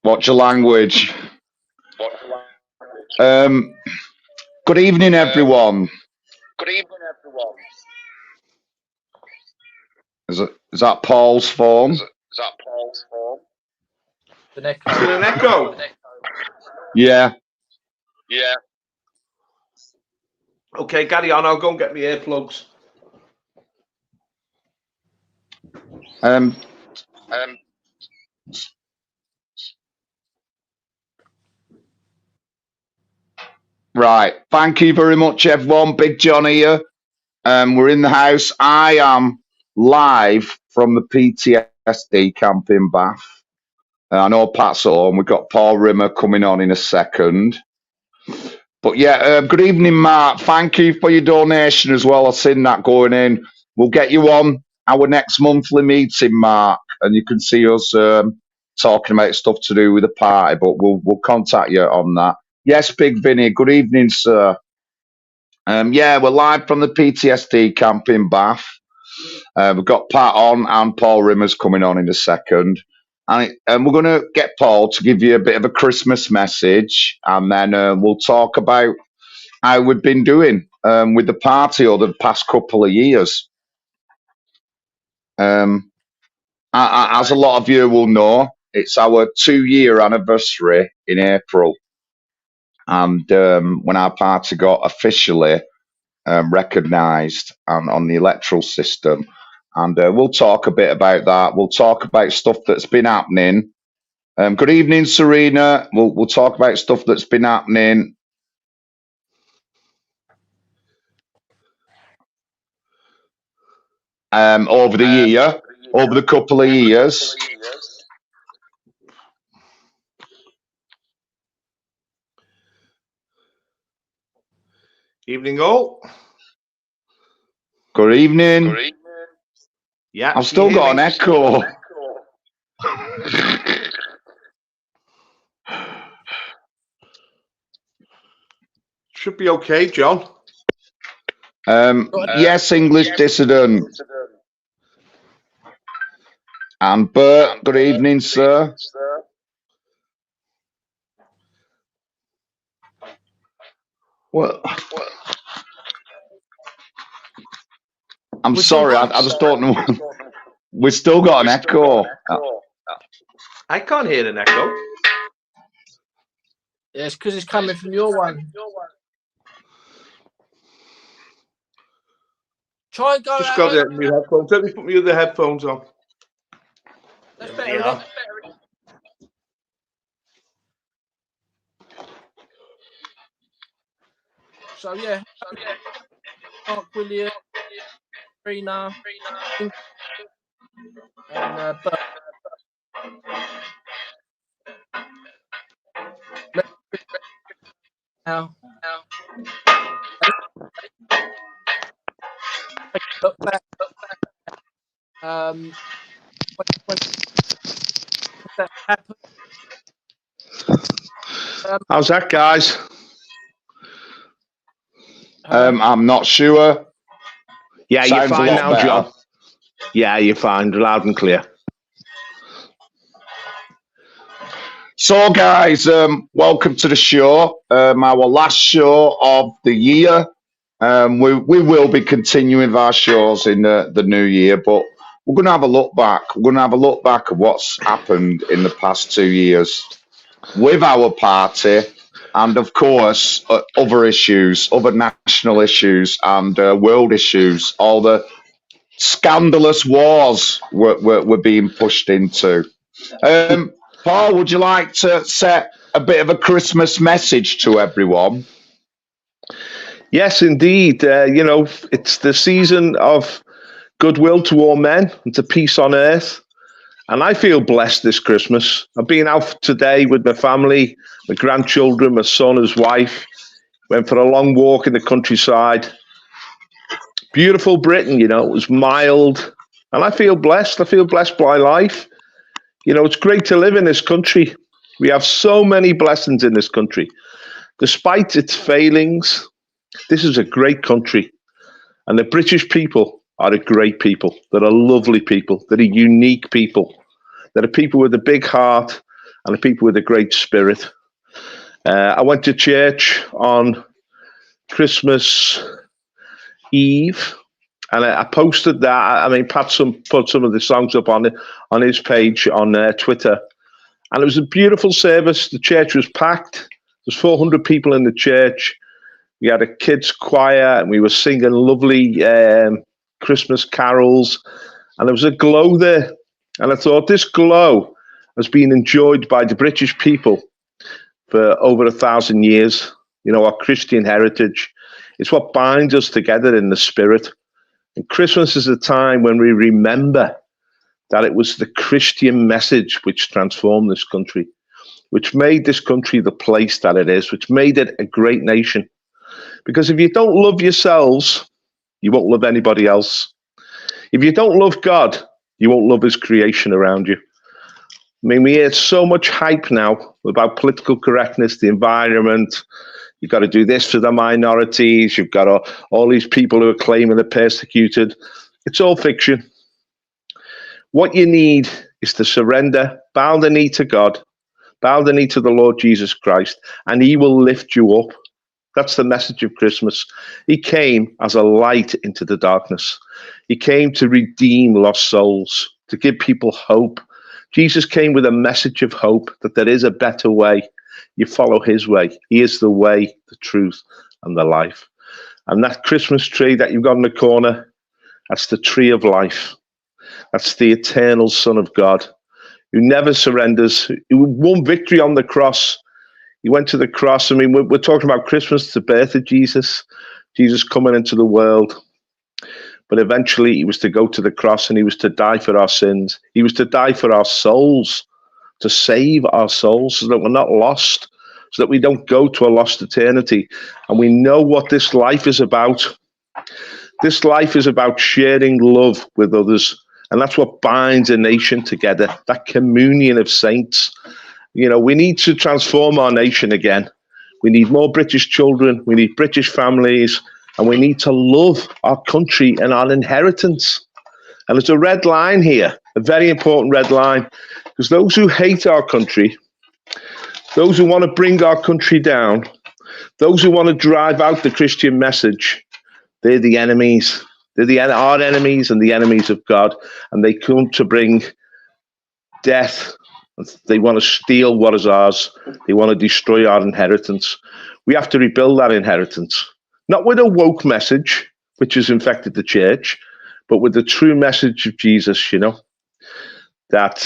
Watch your language. Good evening, everyone. Good evening, everyone. Is that Paul's phone? Is that Paul's phone? An echo. Is it an echo? Yeah. Yeah. Okay, carry on. I'll go and get my earplugs. Right. Thank you very much, everyone. Big John here. We're in the house. I am live from the PTSD camp in Bath. I know Pat's at home. We've got Paul Rimmer coming on in a second. But yeah, good evening, Mark. Thank you for your donation as well. I've seen that going in. We'll get you on our next monthly meeting, Mark, and you can see us talking about stuff to do with the party. But we'll contact you on that. Yes, Big Vinny. Good evening, sir. Yeah, we're live from the PTSD camp in Bath. We've got Pat on and Paul Rimmer's coming on in a second. And we're going to get Paul to give you a bit of a Christmas message, and then we'll talk about how we've been doing with the party over the past couple of years. As a lot of you will know, it's our 2-year anniversary in April, and when our party got officially recognised on the electoral system. And we'll talk a bit about that. We'll talk about stuff that's been happening. Good evening, Serena. We'll talk about stuff that's been happening. Over the year, over the couple of years. Evening, all. Good evening. Good evening. Yeah, I've still got an echo. Should be okay, John. Yes, English dissident. And Bert, good evening, sir. Well, I'm sorry, I just don't know. We've still got an echo. I can't hear an echo. Yeah, it's because it's coming from your one. Try and go Just out. got it. My headphones. Let me put my other headphones on. That's There better. we are. So yeah. Mark, William, Rena, and Bert. Now. Look back. When that happened. How's that, guys? I'm not sure. Yeah, Sounds you're fine now, better. John. Yeah, you're fine. Loud and clear. So, guys, welcome to the show. Our last show of the year. We will be continuing with our shows in the new year, but we're going to have a look back. We're going to have a look back at what's happened in the past 2 years with our party, and of course, other issues, other national issues, and world issues. All the scandalous wars we're being pushed into. Paul, would you like to set a bit of a Christmas message to everyone? Yes, indeed. It's the season of goodwill to all men and to peace on earth. And I feel blessed this Christmas. I've been out today with my family, my grandchildren, my son, his wife. Went for a long walk in the countryside. Beautiful Britain, it was mild. And I feel blessed. I feel blessed by life. It's great to live in this country. We have so many blessings in this country. Despite its failings, this is a great country. And the British people are a great people. They're a lovely people. They're a unique people. They're a people with a big heart and the people with a great spirit. I went to church on Christmas Eve, and I posted that. I mean, Pat put some of the songs up on his page on Twitter, and it was a beautiful service. The church was packed. There's 400 people in the church. We had a kids' choir, and we were singing lovely Christmas carols, and there was a glow there. And I thought, this glow has been enjoyed by the British people for over 1,000 years. You know, our Christian heritage. It's what binds us together in the spirit. And Christmas is a time when we remember that it was the Christian message which transformed this country, which made this country the place that it is, which made it a great nation. Because if you don't love yourselves, you won't love anybody else. If you don't love God, you won't love his creation around you. I mean, we hear so much hype now about political correctness, the environment. You've got to do this for the minorities. You've got all these people who are claiming they're persecuted. It's all fiction. What you need is to surrender, bow the knee to God, bow the knee to the Lord Jesus Christ, and he will lift you up. That's the message of Christmas. He came as a light into the darkness. He came to redeem lost souls, to give people hope. Jesus came with a message of hope that there is a better way. You follow his way. He is the way, the truth, and the life. And that Christmas tree that you've got in the corner, that's the tree of life. That's the eternal Son of God, who never surrenders, who won victory on the cross. He went to the cross. I mean, we're talking about Christmas, the birth of Jesus, Jesus coming into the world. But eventually he was to go to the cross, and he was to die for our sins. He was to die for our souls, to save our souls so that we're not lost, so that we don't go to a lost eternity. And we know what this life is about. This life is about sharing love with others. And that's what binds a nation together, that communion of saints. You know, we need to transform our nation again. We need more British children. We need British families. And we need to love our country and our inheritance. And there's a red line here, a very important red line, because those who hate our country, those who want to bring our country down, those who want to drive out the Christian message, they're the enemies. They're our enemies and the enemies of God. And they come to bring death. They want to steal what is ours. They want to destroy our inheritance. We have to rebuild that inheritance. Not with a woke message, which has infected the church, but with the true message of Jesus, you know, that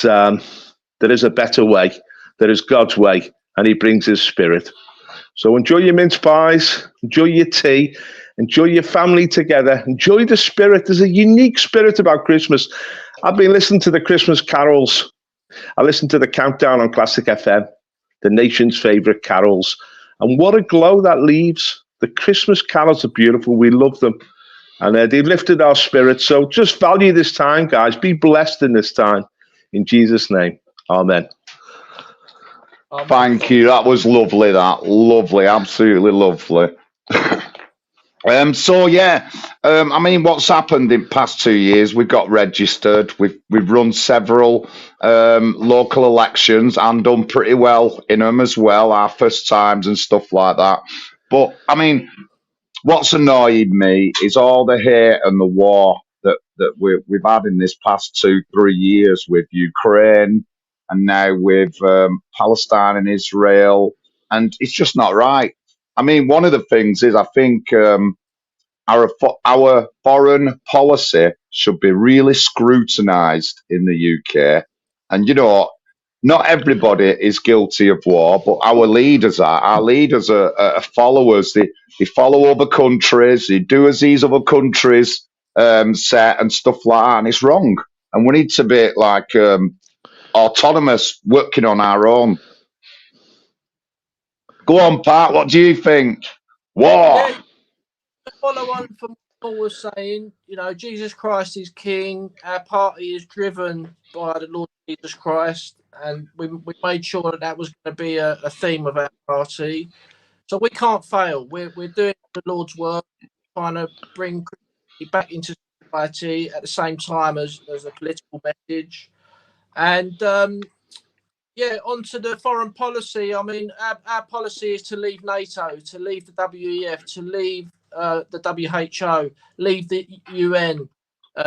there is a better way. There is God's way, and he brings his spirit. So enjoy your mince pies, enjoy your tea, enjoy your family together, enjoy the spirit. There's a unique spirit about Christmas. I've been listening to the Christmas carols. I listened to the countdown on Classic FM, the nation's favorite carols. And what a glow that leaves. The Christmas carols are beautiful. We love them. And they've lifted our spirits. So just value this time, guys. Be blessed in this time. In Jesus' name, amen. Thank you. That was lovely. Lovely. Absolutely lovely. I mean, what's happened in past 2 years? We've got registered. We've run several local elections and done pretty well in them as well. Our first times and stuff like that. But I mean, what's annoyed me is all the hate and the war that we've had in this past 2-3 years with Ukraine and now with Palestine and Israel, and it's just not right. I mean, one of the things is I think our foreign policy should be really scrutinised in the UK. And, you know, not everybody is guilty of war, but our leaders are. Our leaders are followers. They follow other countries. They do as these other countries set and stuff like that. And it's wrong. And we need to be like autonomous, working on our own. Go on, Pat. What do you think? War. Yeah, follow on from what Paul was saying. You know, Jesus Christ is King. Our party is driven by the Lord Jesus Christ, and we made sure that was going to be a theme of our party. So we can't fail. We're doing the Lord's work, trying to bring Christianity back into society at the same time as a political message. And Yeah, onto the foreign policy. I mean, our policy is to leave NATO, to leave the WEF, to leave the WHO, leave the UN,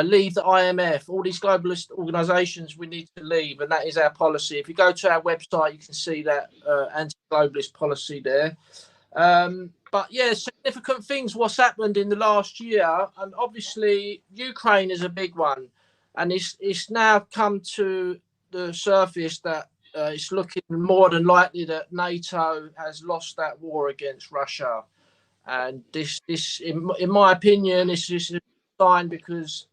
leave the IMF, all these globalist organisations we need to leave, and that is our policy. If you go to our website, you can see that anti-globalist policy there. But yeah, significant things what's happened in the last year, and obviously Ukraine is a big one, and it's now come to the surface that it's looking more than likely that NATO has lost that war against Russia, and this in my opinion, is just a sign because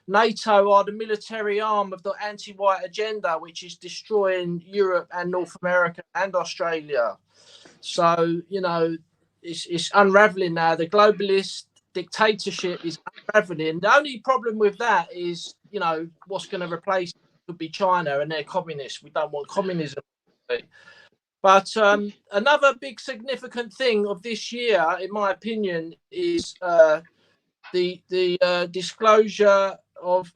NATO are the military arm of the anti-white agenda, which is destroying Europe and North America and Australia. So you know, it's unraveling now. The globalist dictatorship is unraveling. The only problem with that is, you know, what's going to replace it could be China, and they're communists. We don't want communism. But another big significant thing of this year, in my opinion, is the disclosure of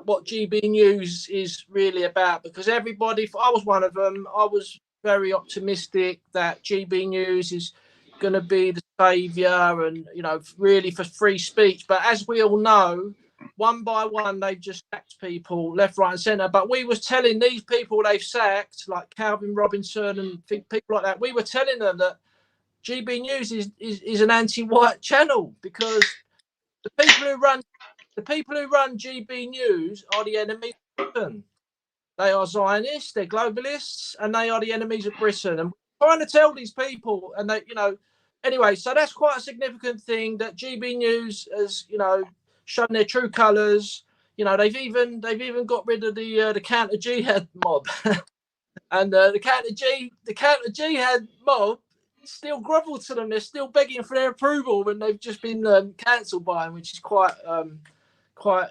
what GB News is really about. Because everybody, I was one of them, I was very optimistic that GB News is going to be the saviour and, you know, really for free speech. But as we all know, one by one, they've just sacked people left, right and centre. But we was telling these people they've sacked, like Calvin Robinson and people like that, we were telling them that GB News is an anti-white channel, because the people who run GB News are the enemies of Britain. They are Zionists, they're globalists, and they are the enemies of Britain. And we're trying to tell these people, and they, you know, anyway, so that's quite a significant thing that GB News has, you know, shown their true colours. You know, they've even got rid of the counter jihad mob, and the counter jihad mob still grovel to them. They're still begging for their approval when they've just been cancelled by them, which is quite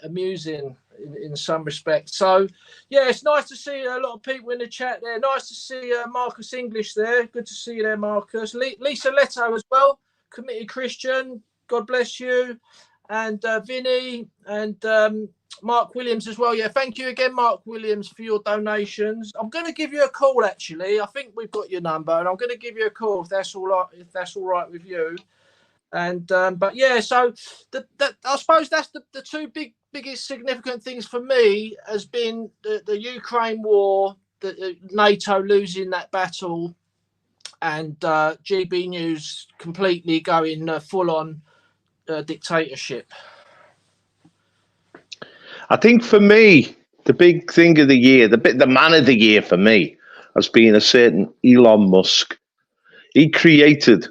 amusing in some respects. So yeah, it's nice to see a lot of people in the chat there. Nice to see Marcus English there. Good to see you there, Marcus. Lisa Leto as well, committed Christian. God bless you. And Vinny and Mark Williams as well. Yeah, thank you again, Mark Williams, for your donations. I'm going to give you a call, actually. I think we've got your number, and I'm going to give you a call if that's all right. If that's all right with you. And but yeah, so I suppose that's the two biggest significant things for me has been the Ukraine war, the NATO losing that battle, and GB News completely going full on dictatorship. I think for me, the big thing of the year, the man of the year for me, has been a certain Elon Musk. He created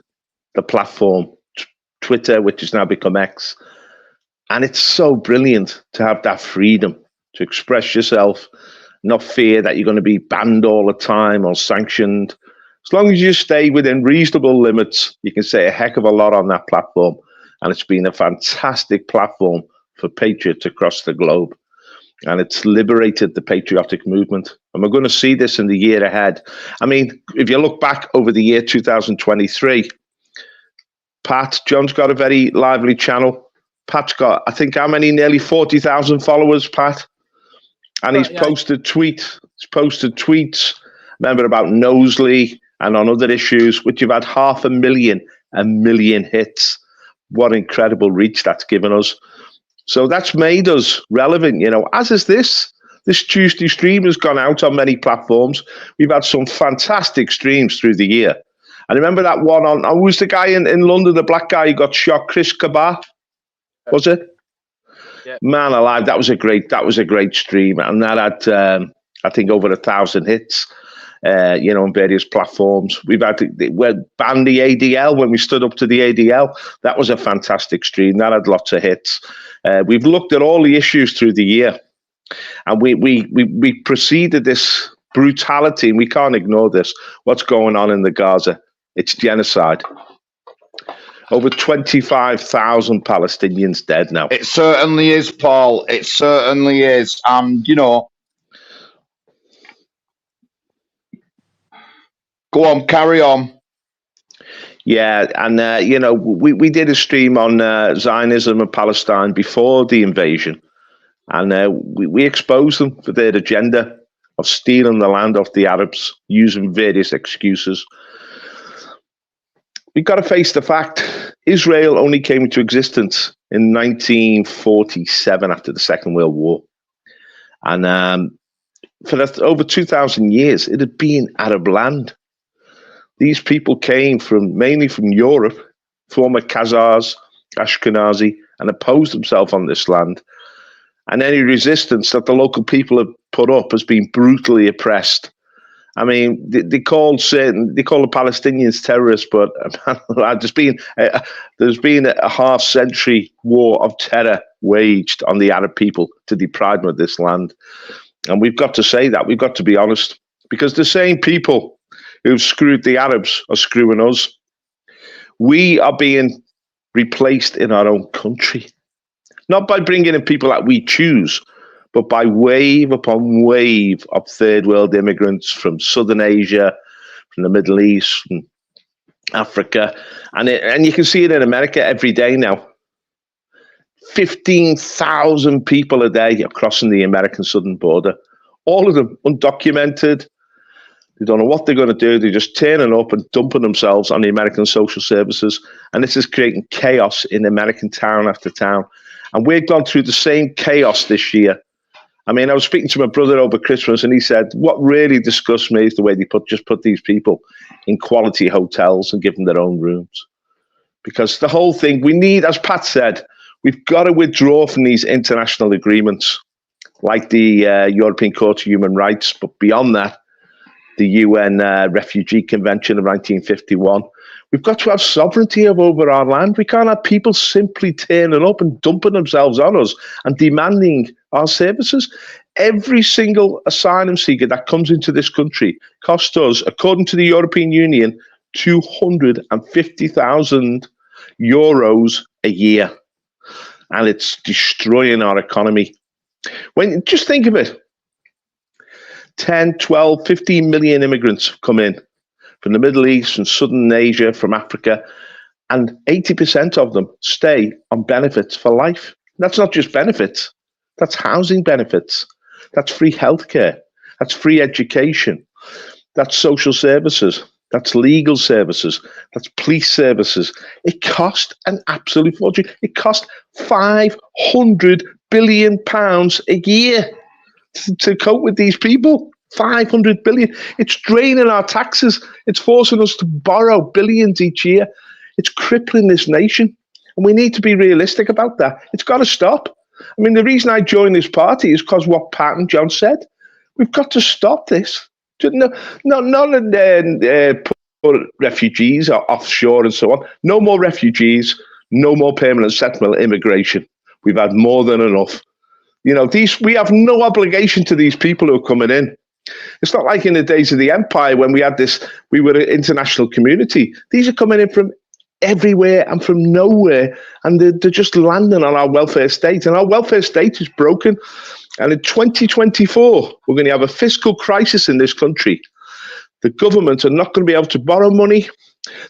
the platform Twitter, which has now become X, and it's so brilliant to have that freedom to express yourself, not fear that you're going to be banned all the time or sanctioned. As long as you stay within reasonable limits, you can say a heck of a lot on that platform. And it's been a fantastic platform for patriots across the globe. And it's liberated the patriotic movement. And we're going to see this in the year ahead. I mean, if you look back over the year 2023, John's got a very lively channel. Pat's got, I think, how many? Nearly 40,000 followers, Pat. And he's posted tweets. Remember about Knowsley and on other issues, which have had 500,000 hits. What incredible reach that's given us. So that's made us relevant, you know, as is this. This Tuesday stream has gone out on many platforms. We've had some fantastic streams through the year. I remember that one on, who was the guy in London, the black guy who got shot, Chris Kabar, was it? Yeah. Man alive, that was a great stream. And that had, I think, over 1,000 hits. You know, on various platforms. We banned the ADL when we stood up to the ADL. That was a fantastic stream. That had lots of hits. We've looked at all the issues through the year, and we preceded this brutality, and we can't ignore this. What's going on in the Gaza? It's genocide. Over 25,000 Palestinians dead now. It certainly is, Paul. It certainly is. And, you know, go on, carry on. Yeah, and, you know, we did a stream on Zionism and Palestine before the invasion, and we exposed them for their agenda. of stealing the land off the Arabs using various excuses. We've got to face the fact Israel only came into existence in 1947 after the Second World War. And for over 2,000 years, it had been Arab land. These people came mainly from Europe, former Khazars, Ashkenazi, and opposed themselves on this land. And any resistance that the local people have put up has been brutally oppressed. I mean, they call the Palestinians terrorists, but there's been a half-century war of terror waged on the Arab people to deprive them of this land. And we've got to say that. We've got to be honest. Because the same people who've screwed the Arabs are screwing us. We are being replaced in our own country. Not by bringing in people that we choose, but by wave upon wave of third world immigrants from Southern Asia, from the Middle East, from Africa. And you can see it in America every day now. 15,000 people a day are crossing the American southern border. All of them undocumented. They don't know what they're going to do. They're just turning up and dumping themselves on the American social services. And this is creating chaos in American town after town. And we've gone through the same chaos this year. I mean, I was speaking to my brother over Christmas, and he said, what really disgusts me is the way they just put these people in quality hotels and give them their own rooms. Because the whole thing, we need, as Pat said, we've got to withdraw from these international agreements, like the European Court of Human Rights, but beyond that, the UN Refugee Convention of 1951. We've got to have sovereignty over our land. We can't have people simply turning up and dumping themselves on us and demanding our services. Every single asylum seeker that comes into this country costs us, according to the European Union, 250,000 euros a year. And it's destroying our economy. Just think of it. 10, 12, 15 million immigrants have come in from the Middle East, from Southern Asia, from Africa, and 80% of them stay on benefits for life. That's not just benefits. That's housing benefits. That's free healthcare. That's free education. That's social services. That's legal services. That's police services. It cost an absolute fortune. It cost £500 billion a year to cope with these people. 500 billion. It's draining our taxes. It's forcing us to borrow billions each year. It's crippling this nation. And we need to be realistic about that. It's got to stop. I mean, the reason I joined this party is because what Pat and John said. We've got to stop this. Not put refugees offshore and so on. No more refugees. No more permanent settlement immigration. We've had more than enough. You know, we have no obligation to these people who are coming in. It's not like in the days of the empire when we were an international community. These are coming in from everywhere and from nowhere, and they're just landing on our welfare state. And our welfare state is broken. And in 2024, we're going to have a fiscal crisis in this country. The government are not going to be able to borrow money.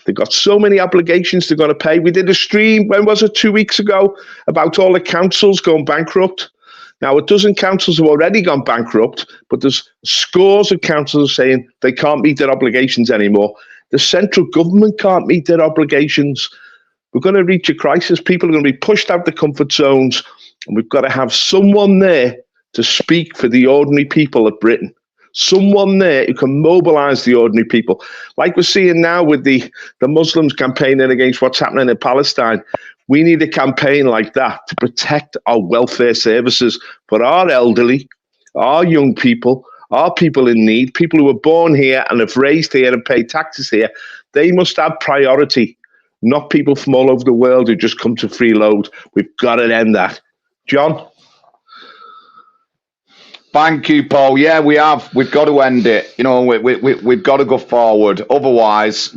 They've got so many obligations they're going to pay. We did a stream, when was it, 2 weeks ago, about all the councils going bankrupt. Now, a dozen councils have already gone bankrupt, but there's scores of councils saying they can't meet their obligations anymore. The central government can't meet their obligations. We're going to reach a crisis. People are going to be pushed out the comfort zones, and we've got to have someone there to speak for the ordinary people of Britain. Someone there who can mobilize the ordinary people. Like we're seeing now with the Muslims campaigning against what's happening in Palestine. We need a campaign like that to protect our welfare services for our elderly, our young people, our people in need, people who were born here and have raised here and paid taxes here. They must have priority, not people from all over the world who just come to freeload. We've got to end that. John? Thank you, Paul. Yeah, we have. We've got to end it. You know, we've got to go forward. Otherwise,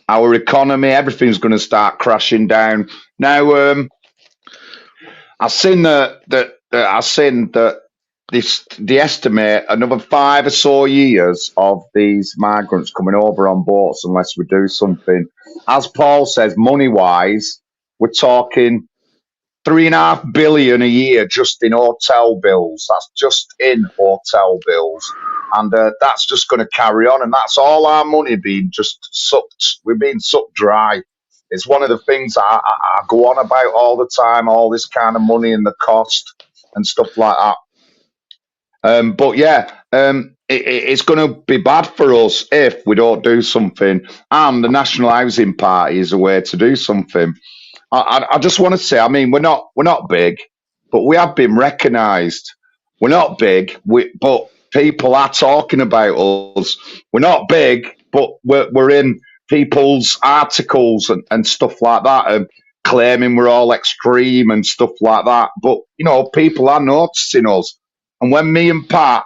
our economy, everything's going to start crashing down. Now, I've seen that they estimate another 5 or so years of these migrants coming over on boats unless we do something. As Paul says, money-wise, we're talking $3.5 billion a year just in hotel bills. That's just in hotel bills. And that's just going to carry on. And that's all our money being just sucked. We're being sucked dry. It's one of the things I go on about all the time, all this kind of money and the cost and stuff like that. But yeah, it's going to be bad for us if we don't do something. And the National Housing Party is a way to do something. I just want to say, I mean, we're not big, but we have been recognised. We're not big, but people are talking about us. We're not big, but we're in people's articles and stuff like that, and claiming we're all extreme and stuff like that. But you know, people are noticing us. And when me and Pat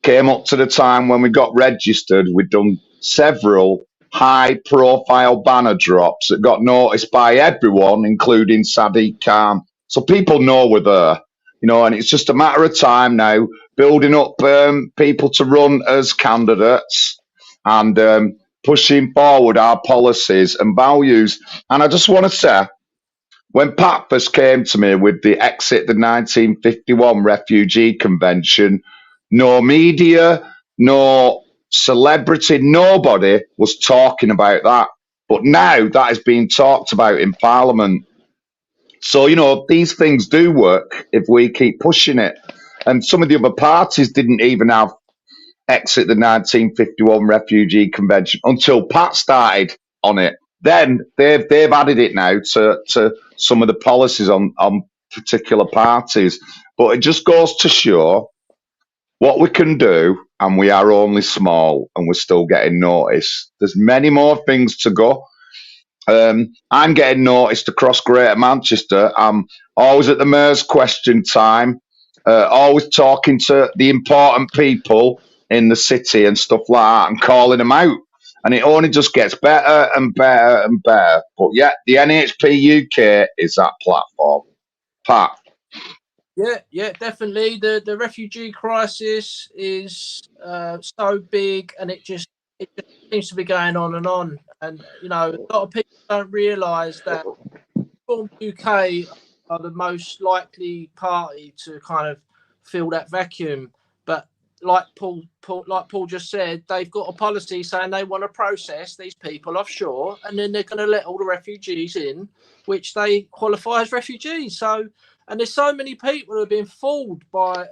came up to the time when we got registered, we'd done several high profile banner drops that got noticed by everyone, including Sadiq Khan. So people know we're there, you know, and it's just a matter of time now, building up people to run as candidates and pushing forward our policies and values. And I just want to say, when Pat first came to me with the Exit the 1951 Refugee Convention, no media, no celebrity, nobody was talking about that. But now that is being talked about in Parliament. So, you know, these things do work if we keep pushing it. And some of the other parties didn't even have Exit the 1951 Refugee Convention until Pat started on it. Then they've added it now to some of the policies on particular parties. But it just goes to show what we can do, and we are only small, and we're still getting noticed. There's many more things to go. I'm getting noticed across Greater Manchester. I'm always at the Mayor's question time, always talking to the important people in the city and stuff like that and calling them out. And it only just gets better and better and better. But yeah, the NHP UK is that platform. Pat. Yeah, definitely. The refugee crisis is so big, and it just seems to be going on and on. And you know, a lot of people don't realise that Reform UK are the most likely party to kind of fill that vacuum. But like Paul just said, they've got a policy saying they want to process these people offshore, and then they're going to let all the refugees in, which they qualify as refugees. So, and there's so many people who have been fooled by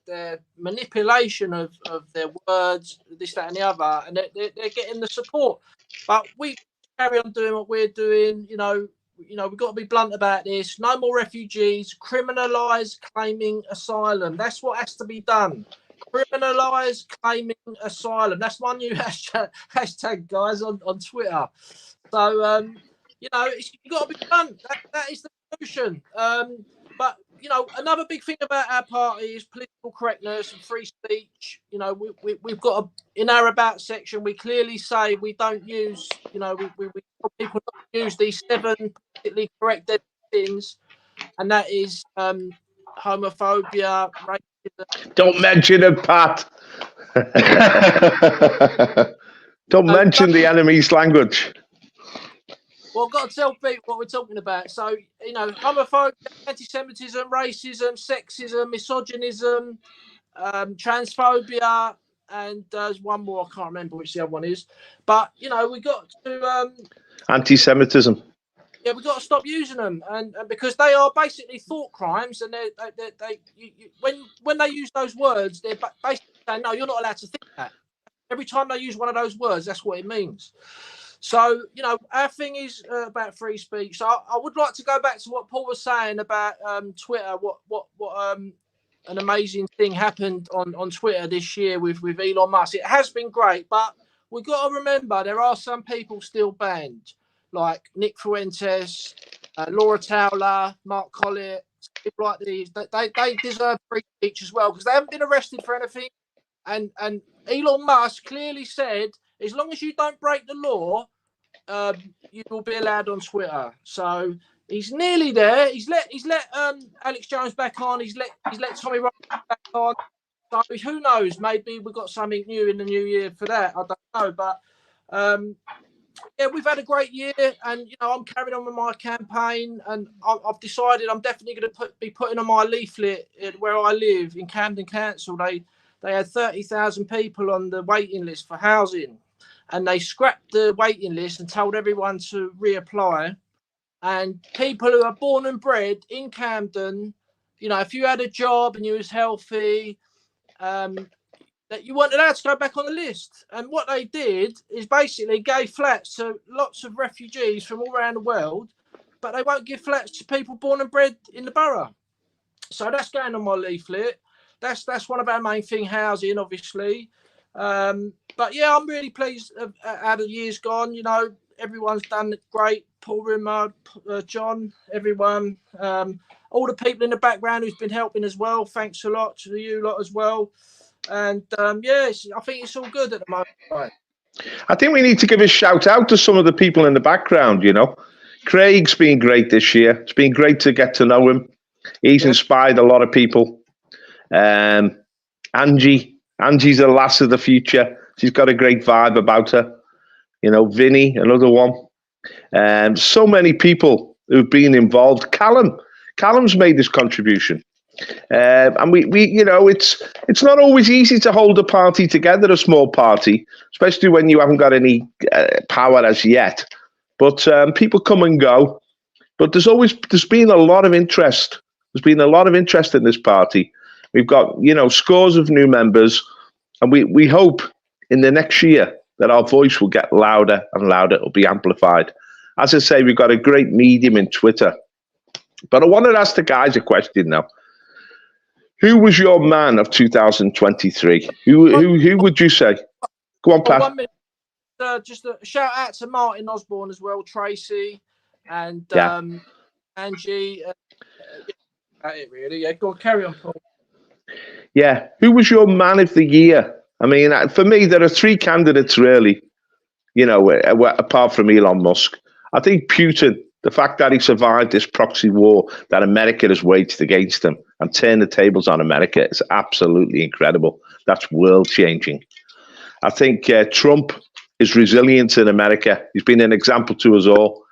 their manipulation of their words, this, that, and the other, and they're getting the support. But we carry on doing what we're doing, you know, we've got to be blunt about this. No more refugees. Criminalise claiming asylum. That's what has to be done. Criminalise claiming asylum. That's my new hashtag, guys, on Twitter. So, you know, you've got to be blunt. That is the solution. But, you know, another big thing about our party is political correctness and free speech. You know, we've got in our about section, we clearly say we don't use, you know, we tell people not to use these 7 politically correct things, and that is homophobia, racism. Don't mention it, Pat. Don't mention the enemy's language. Well, I've got to tell people what we're talking about. So, you know, homophobia, anti-Semitism, racism, sexism, misogynism, transphobia, and there's one more. I can't remember which the other one is. But, you know, we got to... anti-Semitism. Yeah, we've got to stop using them, and because they are basically thought crimes, and when they use those words, they're basically saying, no, you're not allowed to think that. Every time they use one of those words, that's what it means. So, you know, our thing is about free speech. So I would like to go back to what Paul was saying about Twitter. What an amazing thing happened on Twitter this year with Elon Musk. It has been great, but we've got to remember there are some people still banned, like Nick Fuentes, Laura Towler, Mark Collett, people like these. They deserve free speech as well because they haven't been arrested for anything. And Elon Musk clearly said, as long as you don't break the law, you will be allowed on Twitter. So he's nearly there. He's let Alex Jones back on. He's let Tommy Robinson back on. So who knows? Maybe we've got something new in the new year for that. I don't know, but yeah, we've had a great year, and you know I'm carrying on with my campaign, and I've decided I'm definitely going to be putting on my leaflet where I live in Camden Council. They they had 30,000 people on the waiting list for housing, and they scrapped the waiting list and told everyone to reapply. And people who are born and bred in Camden, you know, if you had a job and you was healthy, that you weren't allowed to go back on the list. And what they did is basically gave flats to lots of refugees from all around the world, but they won't give flats to people born and bred in the borough. So that's going on my leaflet. That's one of our main thing, housing, obviously. But yeah, I'm really pleased how the year's gone. You know, everyone's done great. Paul Rimmer, John, everyone, all the people in the background who's been helping as well. Thanks a lot to you lot as well. And yeah, I think it's all good at the moment. Right. I think we need to give a shout out to some of the people in the background, you know. Craig's been great this year. It's been great to get to know him. He's inspired a lot of people. Angie's the lass of the future. She's got a great vibe about her. You know, Vinny, another one. So many people who've been involved. Callum's made this contribution. And we, you know, it's not always easy to hold a party together, a small party, especially when you haven't got any power as yet. But people come and go. But there's been a lot of interest. There's been a lot of interest in this party. We've got, you know, scores of new members, and we hope in the next year that our voice will get louder and louder. It'll be amplified. As I say, we've got a great medium in Twitter. But I wanted to ask the guys a question now. Who was your man of 2023? Who would you say? Go on, Pat. 1 minute. Just a shout out to Martin Osborne as well, Tracy, and Angie. It really. Yeah, go on, carry on, Paul. Yeah, who was your man of the year? I mean, for me, there are three candidates really. You know, apart from Elon Musk, I think Putin. The fact that he survived this proxy war that America has waged against him and turned the tables on America is absolutely incredible. That's world-changing. I think Trump is resilient in America. He's been an example to us all.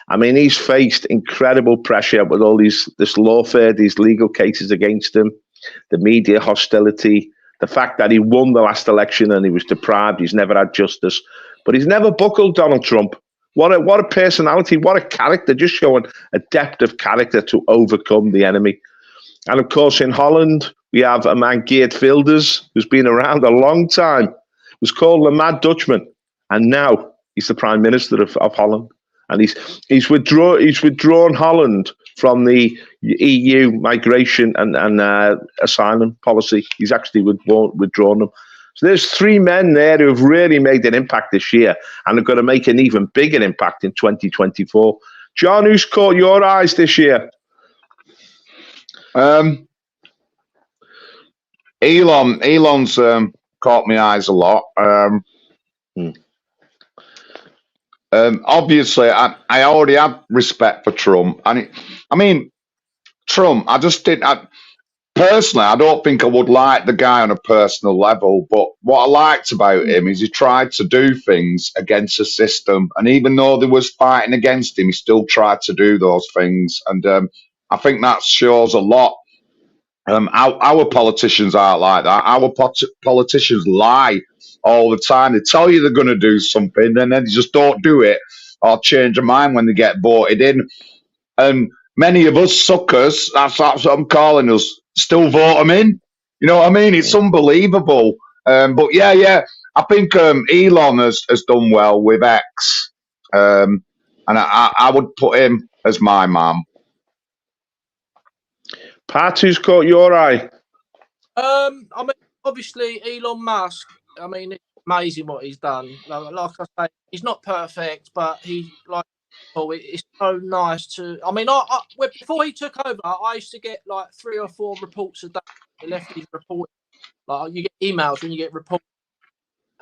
I mean, he's faced incredible pressure with all this lawfare, these legal cases against him, the media hostility, the fact that he won the last election and he was deprived. He's never had justice. But he's never buckled, Donald Trump. What a personality, what a character, just showing a depth of character to overcome the enemy. And of course, in Holland, we have a man, Geert Wilders, who's been around a long time, was called the Mad Dutchman. And now he's the Prime Minister of Holland. And he's withdrawn Holland from the EU migration and asylum policy. He's actually withdrawn them. So there's three men there who have really made an impact this year and are going to make an even bigger impact in 2024. John, who's caught your eyes this year? Elon's caught my eyes a lot. Obviously, I already had respect for Trump. And Trump, I just didn't... Personally, I don't think I would like the guy on a personal level, but what I liked about him is he tried to do things against the system, and even though there was fighting against him, he still tried to do those things, and I think that shows a lot. Our politicians aren't like that. Our politicians lie all the time. They tell you they're going to do something, and then they just don't do it or change their mind when they get voted in. And many of us suckers, that's what I'm calling us, still vote them in. You know what I mean? It's unbelievable. But yeah, I think Elon has done well with X. And I would put him as my man. Pat, who's caught your eye? I mean, obviously, Elon Musk, I mean, it's amazing what he's done. Like I say, he's not perfect, but it's so nice to. I mean, before he took over, I used to get like 3 or 4 reports a day. The lefties report, like you get emails when you get reports,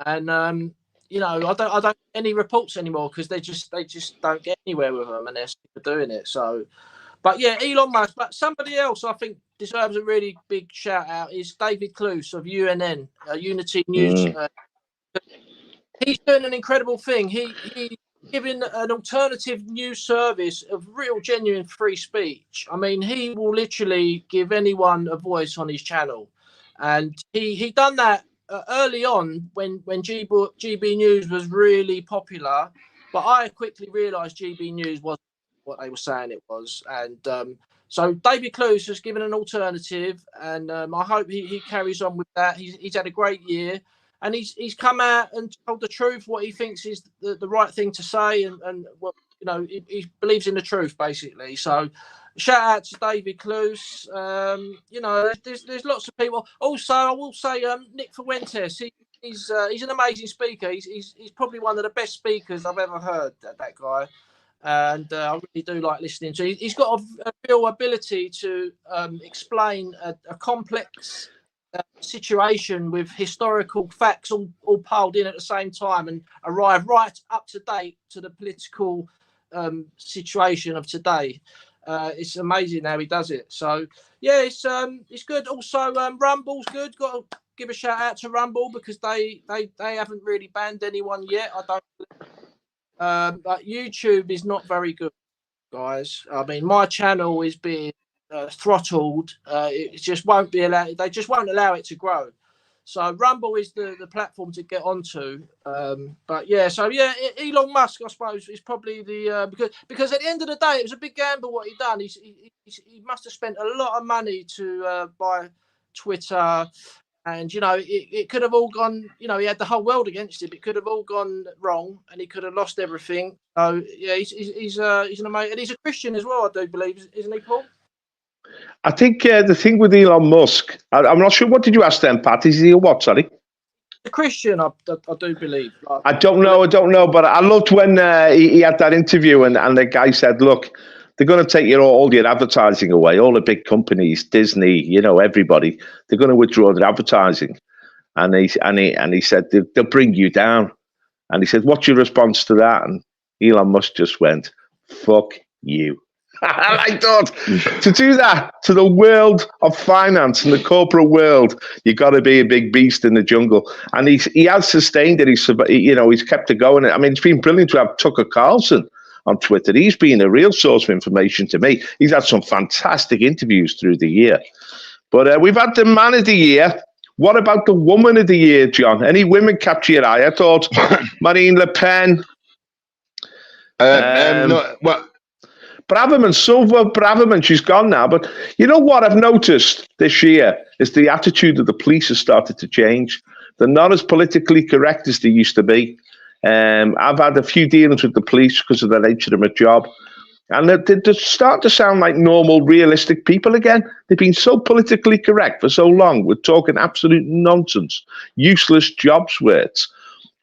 and you know, I don't get any reports anymore because they just don't get anywhere with them, and they're still doing it. So, but yeah, Elon Musk. But somebody else I think deserves a really big shout out is David Cluse of UNN, Unity News. He's doing an incredible thing. He's giving an alternative news service of real, genuine free speech. I mean, he will literally give anyone a voice on his channel. And he done that early on when GB News was really popular. But I quickly realised GB News wasn't what they were saying it was. And so David Cluse has given an alternative, and I hope he carries on with that. He's had a great year. And he's come out and told the truth, what he thinks is the right thing to say, and what he believes in the truth, basically. So shout out to David Cluse. There's lots of people. Also, I will say Nick Fuentes. He's an amazing speaker. He's probably one of the best speakers I've ever heard. That guy. And I really do like listening to. He's got a real ability to explain a complex situation with historical facts all piled in at the same time and arrive right up to date to the political situation of today. It's amazing how he does it. So yeah, it's good. Also, Rumble's good. Got to give a shout out to Rumble because they haven't really banned anyone yet. I don't. But YouTube is not very good, guys. I mean, my channel is being throttled. It just won't be allowed. They just won't allow it to grow. So Rumble is the platform to get onto. But yeah, so yeah, Elon Musk, I suppose, is probably the because at the end of the day, it was a big gamble what he done. He must have spent a lot of money to buy Twitter. And it could have all gone. He had the whole world against him. It could have all gone wrong, and he could have lost everything. So yeah, he's an amazing, and he's a Christian as well, I do believe, isn't he, Paul? I think the thing with Elon Musk, I'm not sure. What did you ask them, Pat? Is he a what? Sorry, A Christian, I do believe. I don't know, but I loved when he had that interview, and the guy said, "Look, they're going to take all your advertising away. All the big companies, Disney, everybody, they're going to withdraw their advertising." And he said they'll bring you down. And he said, "What's your response to that?" And Elon Musk just went, "Fuck you." I thought to do that to the world of finance and the corporate world, you got to be a big beast in the jungle. And he has sustained it. He's kept it going. I mean, it's been brilliant to have Tucker Carlson on Twitter. He's been a real source of information to me. He's had some fantastic interviews through the year. But we've had the man of the year. What about the woman of the year, John? Any women capture your eye? I thought Marine Le Pen. Braverman, Silva Braverman, she's gone now. But you know what I've noticed this year is the attitude of the police has started to change. They're not as politically correct as they used to be. I've had a few dealings with the police because of the nature of my job. And they're starting to sound like normal, realistic people again. They've been so politically correct for so long. We're talking absolute nonsense, useless jobs words.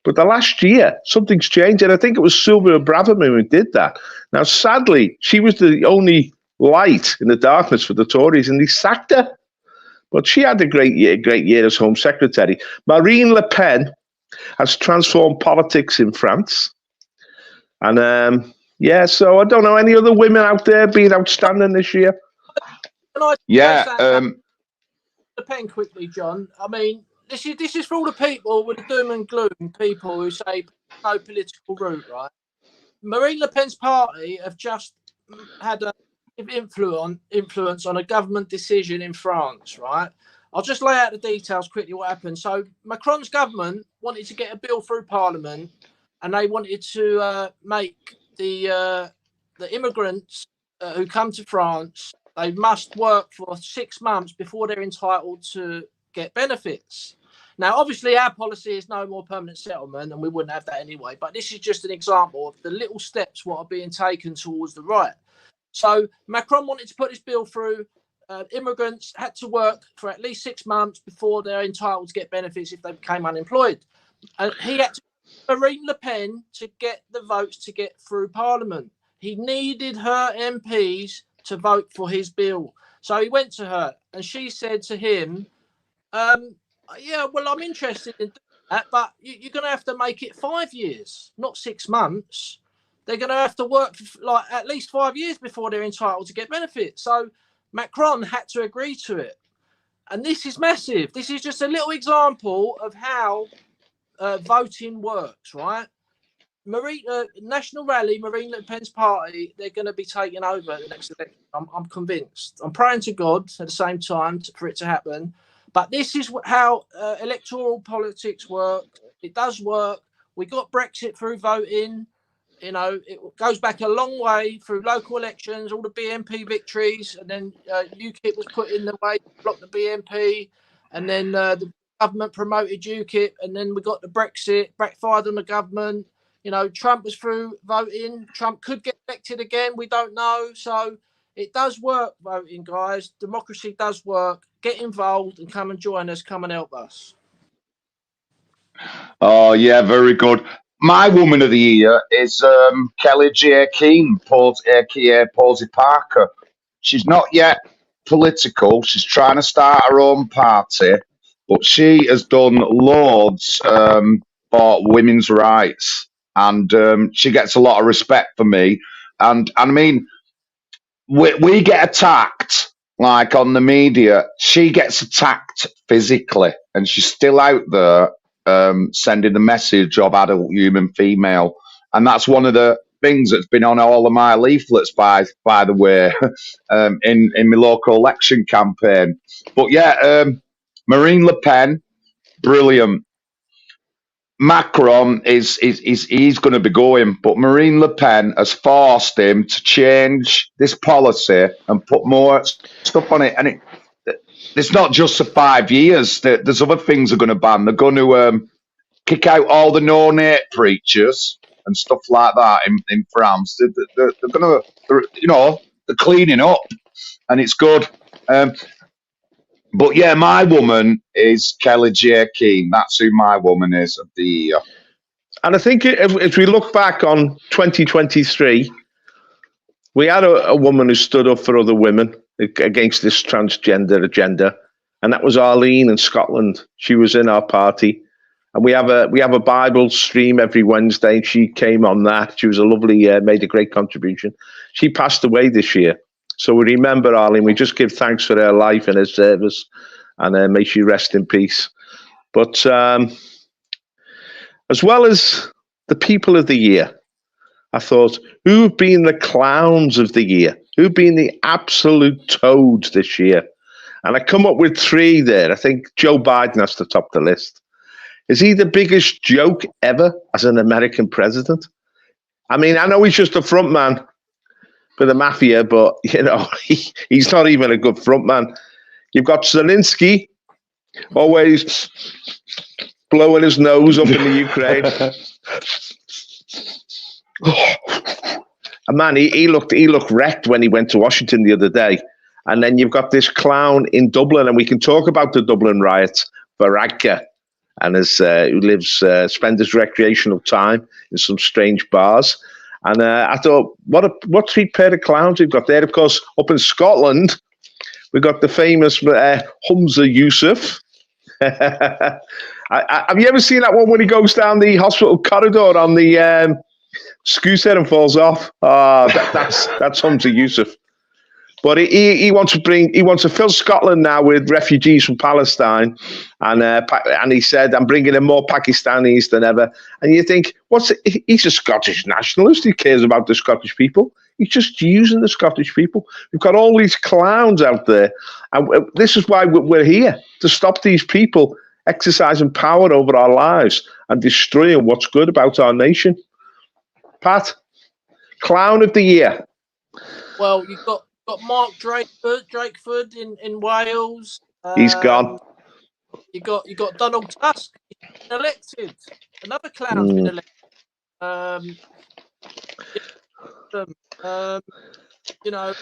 But the last year, something's changed. And I think it was Sylvia Braverman who did that. Now, sadly, she was the only light in the darkness for the Tories, and they sacked her. But she had a great year as Home Secretary. Marine Le Pen has transformed politics in France. And yeah, so I don't know any other women out there being outstanding this year. Yeah. Le Pen quickly, John. I mean, this is for all the people with the doom and gloom, people who say no political route, right? Marine Le Pen's party have just had a influence on a government decision in France, right? I'll just lay out the details quickly what happened. So Macron's government wanted to get a bill through Parliament, and they wanted to make the immigrants who come to France, they must work for 6 months before they're entitled to get benefits. Now, obviously, our policy is no more permanent settlement, and we wouldn't have that anyway. But this is just an example of the little steps what are being taken towards the right. So Macron wanted to put this bill through. Immigrants had to work for at least 6 months before they're entitled to get benefits if they became unemployed. And he had to Marine Le Pen to get the votes to get through Parliament. He needed her MPs to vote for his bill. So he went to her, and she said to him, yeah, well, I'm interested in that, but you're going to have to make it 5 years, not 6 months. They're going to have to work for like at least 5 years before they're entitled to get benefits. So Macron had to agree to it. And this is massive. This is just a little example of how voting works, right? National Rally, Marine Le Pen's party, they're going to be taking over the next election. I'm convinced. I'm praying to God at the same time for it to happen. But this is how electoral politics works. It does work. We got Brexit through voting. You know, it goes back a long way through local elections, all the BNP victories, and then UKIP was put in the way to block the BNP, and then the government promoted UKIP, and then we got the Brexit, backfired on the government. You know, Trump was through voting. Trump could get elected again. We don't know. So it does work, voting, guys. Democracy does work. Get involved and come and join us. Come and help us. Oh, yeah, very good. My woman of the year is Kelly J. Keane, aka Posey Parker. She's not yet political. She's trying to start her own party, but she has done loads for women's rights, and she gets a lot of respect for me. And I mean, we get attacked like on the media. She gets attacked physically, and she's still out there sending the message of adult human female, and that's one of the things that's been on all of my leaflets, by the way, in my local election campaign. But yeah, Marine Le Pen, brilliant. Macron he's going to be going, but Marine Le Pen has forced him to change this policy and put more stuff on it. And it's not just for 5 years. There's other things they're going to ban. They're going to kick out all the no-nate preachers and stuff like that in France. They're going to, you know, they're cleaning up, and it's good. But yeah, my woman is Kelly J. Keane. That's who my woman is of the year. And I think if we look back on 2023, we had a woman who stood up for other women against this transgender agenda, and that was Arlene in Scotland. She was in our party, and we have a Bible stream every Wednesday, and she came on that. She was a lovely, made a great contribution. She passed away this year. So we remember Arlene. We just give thanks for her life and her service, and may she rest in peace. But as well as the people of the year, I thought, who've been the clowns of the year? Who've been the absolute toads this year? And I come up with 3 there. I think Joe Biden has to top the list. Is he the biggest joke ever as an American president? I mean, I know he's just a front man for the mafia, but you know, he's not even a good front man. You've got Zelensky always blowing his nose up in the Ukraine. And man, he looked wrecked when he went to Washington the other day. And then you've got this clown in Dublin, and we can talk about the Dublin riots, Varadkar, and who spends his recreational time in some strange bars. And I thought, what 3 pair of clowns we've got there. Of course, up in Scotland, we've got the famous Humza Yousaf. Have you ever seen that one when he goes down the hospital corridor on the scooter and falls off? That's Humza Yousaf. But he wants to fill Scotland now with refugees from Palestine, and he said, "I'm bringing in more Pakistanis than ever." And you think, he's a Scottish nationalist. He cares about the Scottish people. He's just using the Scottish people. We've got all these clowns out there, and this is why we're here, to stop these people exercising power over our lives and destroying what's good about our nation. Pat, clown of the year. Well, you've got Mark Drakeford in Wales. He's gone. You got Donald Tusk, he's been elected. Another clown's been elected. You know,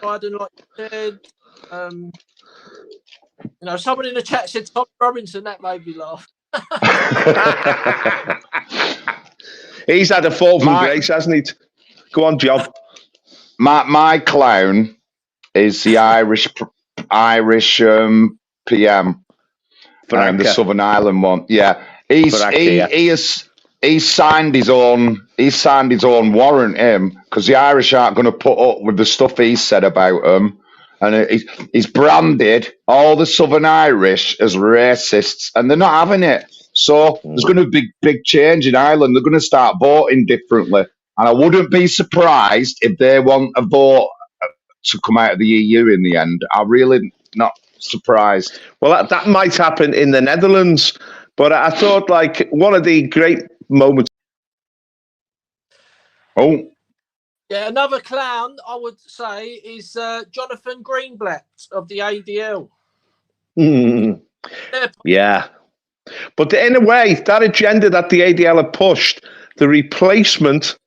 Biden, like you said. You know, someone in the chat said Tom Robinson. That made me laugh. He's had a fall from grace, hasn't he? Go on, John. My clown is the Irish PM, the Southern Ireland one. Yeah, he signed his own warrant, because the Irish aren't going to put up with the stuff he said about them, and he's branded all the Southern Irish as racists, and they're not having it. So there's going to be big change in Ireland. They're going to start voting differently. And I wouldn't be surprised if they want a vote to come out of the EU in the end. I'm really not surprised. Well, that might happen in the Netherlands, but I thought like one of the great moments. Oh, Yeah, another clown I would say is Jonathan Greenblatt of the ADL. Yeah. But in a way, that agenda that the ADL had pushed, the replacement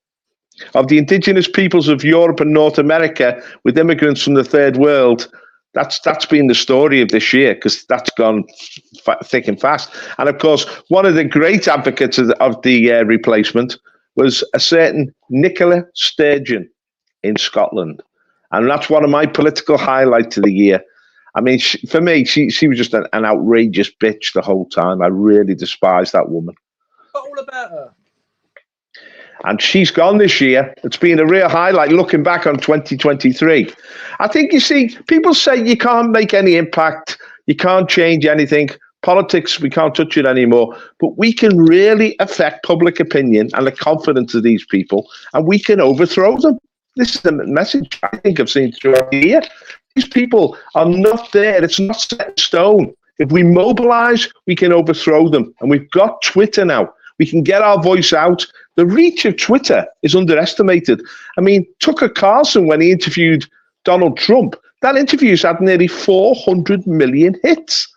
of the indigenous peoples of Europe and North America with immigrants from the third world, that's been the story of this year, because that's gone thick and fast. And of course, one of the great advocates of the replacement was a certain Nicola Sturgeon in Scotland. And that's one of my political highlights of the year. I mean, for me, she was just an outrageous bitch the whole time. I really despise that woman. All about her. And she's gone this year. It's been a real highlight looking back on 2023. I think, you see, people say you can't make any impact, you can't change anything. Politics, we can't touch it anymore. But we can really affect public opinion and the confidence of these people, and we can overthrow them. This is the message I think I've seen throughout the year. These people are not there. It's not set in stone. If we mobilize, we can overthrow them. And we've got Twitter now. We can get our voice out. The reach of Twitter is underestimated. I mean, Tucker Carlson, when he interviewed Donald Trump, that interview's had nearly 400 million hits.